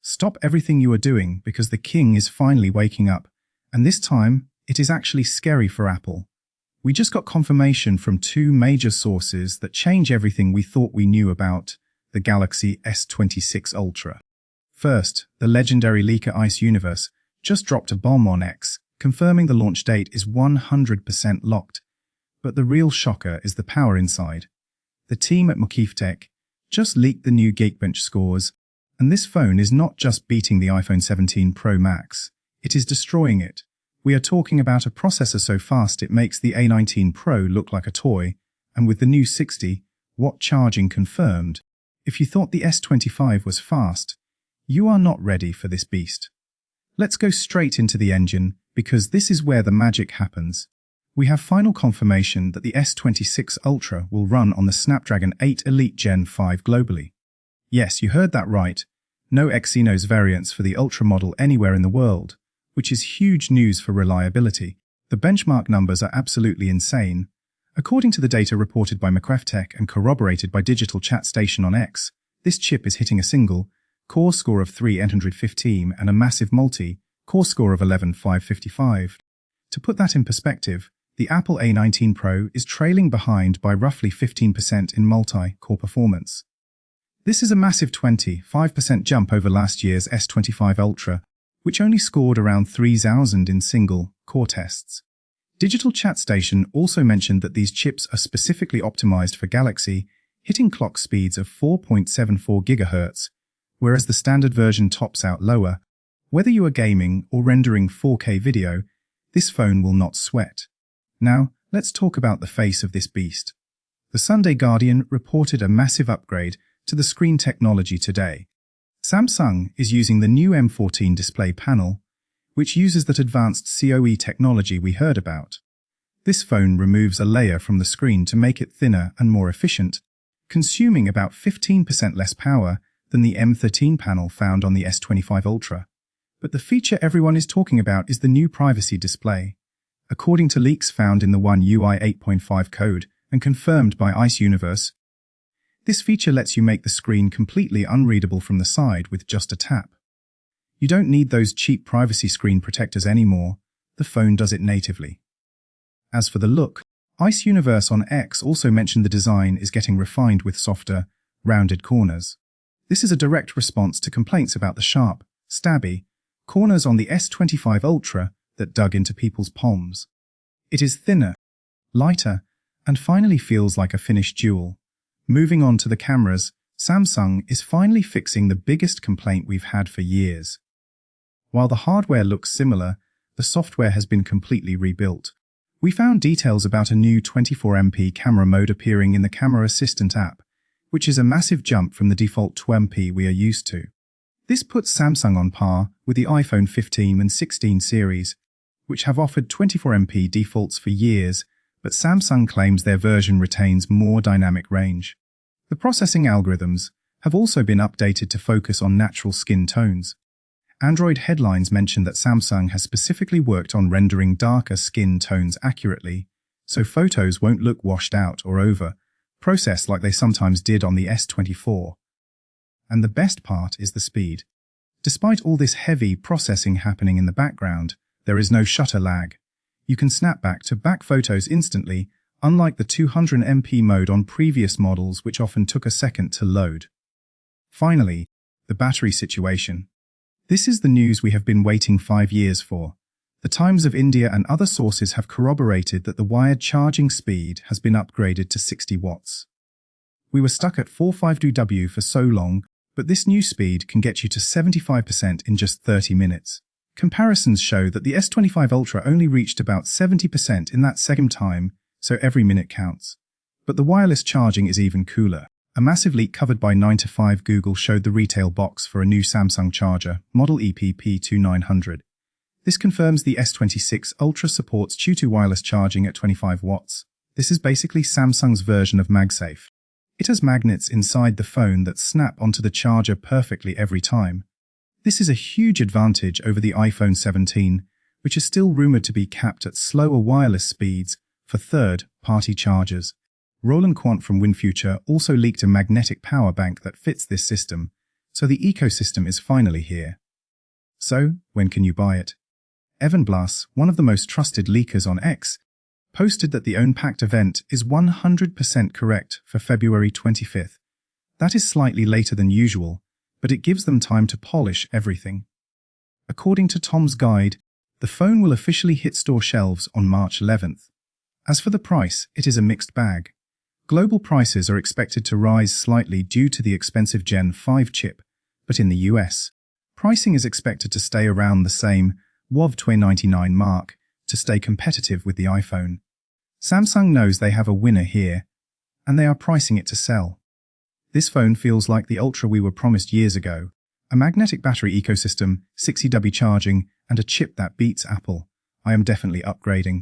Stop everything you are doing because the king is finally waking up, and this time, it is actually scary for Apple. We just got confirmation from two major sources that change everything we thought we knew about the Galaxy S26 Ultra. First, the legendary leaker Ice Universe just dropped a bomb on X, confirming the launch date is 100% locked. But the real shocker is the power inside. The team at Wccftech just leaked the new Geekbench scores, and this phone is not just beating the iPhone 17 Pro Max, it is destroying it. We are talking about a processor so fast it makes the A19 Pro look like a toy, and with the new 60-watt charging confirmed, if you thought the S25 was fast, you are not ready for this beast. Let's go straight into the engine, because this is where the magic happens. We have final confirmation that the S26 Ultra will run on the Snapdragon 8 Elite Gen 5 globally. Yes, you heard that right. No Exynos variants for the Ultra model anywhere in the world, which is huge news for reliability. The benchmark numbers are absolutely insane. According to the data reported by Wccftech and corroborated by Digital Chat Station on X, this chip is hitting a single core score of 315 and a massive multi-core score of 11,555. To put that in perspective, the Apple A19 Pro is trailing behind by roughly 15% in multi-core performance. This is a massive 25% jump over last year's S25 Ultra, which only scored around 3,000 in single-core tests. Digital Chat Station also mentioned that these chips are specifically optimized for Galaxy, hitting clock speeds of 4.74 GHz, whereas the standard version tops out lower. Whether you are gaming or rendering 4K video, this phone will not sweat. Now, let's talk about the face of this beast. The Sunday Guardian reported a massive upgrade to the screen technology today. Samsung is using the new M14 display panel, which uses that advanced COE technology we heard about. This phone removes a layer from the screen to make it thinner and more efficient, consuming about 15% less power than the M13 panel found on the S25 Ultra. But the feature everyone is talking about is the new privacy display. According to leaks found in the One UI 8.5 code and confirmed by Ice Universe, this feature lets you make the screen completely unreadable from the side with just a tap. You don't need those cheap privacy screen protectors anymore, the phone does it natively. As for the look, Ice Universe on X also mentioned the design is getting refined with softer, rounded corners. This is a direct response to complaints about the sharp, stabby corners on the S25 Ultra that dug into people's palms. It is thinner, lighter, and finally feels like a finished jewel. Moving on to the cameras, Samsung is finally fixing the biggest complaint we've had for years. While the hardware looks similar, the software has been completely rebuilt. We found details about a new 24MP camera mode appearing in the Camera Assistant app, which is a massive jump from the default 2MP we are used to. This puts Samsung on par with the iPhone 15 and 16 series, which have offered 24MP defaults for years, but Samsung claims their version retains more dynamic range. The processing algorithms have also been updated to focus on natural skin tones. Android headlines mention that Samsung has specifically worked on rendering darker skin tones accurately, so photos won't look washed out or over-processed like they sometimes did on the S24. And the best part is the speed. Despite all this heavy processing happening in the background, there is no shutter lag. You can snap back-to-back photos instantly, unlike the 200MP mode on previous models which often took a second to load. Finally, the battery situation. This is the news we have been waiting 5 years for. The Times of India and other sources have corroborated that the wired charging speed has been upgraded to 60 watts. We were stuck at 450W for so long, but this new speed can get you to 75% in just 30 minutes. Comparisons show that the S25 Ultra only reached about 70% in that second time, so every minute counts. But the wireless charging is even cooler. A massive leak covered by 9to5 Google showed the retail box for a new Samsung charger, model EPP2900. This confirms the S26 Ultra supports Qi2 wireless charging at 25 watts. This is basically Samsung's version of MagSafe. It has magnets inside the phone that snap onto the charger perfectly every time. This is a huge advantage over the iPhone 17, which is still rumored to be capped at slower wireless speeds for third-party chargers. Roland Quant from WinFuture also leaked a magnetic power bank that fits this system, So the ecosystem is finally here. So, when can you buy it? Evan Blass, one of the most trusted leakers on X, posted that the Unpacked event is 100% correct for February 25th. That is slightly later than usual, but it gives them time to polish everything. According to Tom's guide, the phone will officially hit store shelves on March 11th. As for the price, it is a mixed bag. Global prices are expected to rise slightly due to the expensive Gen 5 chip, but in the US, pricing is expected to stay around the same $299 mark to stay competitive with the iPhone. Samsung knows they have a winner here, and they are pricing it to sell. This phone feels like the Ultra we were promised years ago, a magnetic battery ecosystem, 60W charging, and a chip that beats Apple. I am definitely upgrading.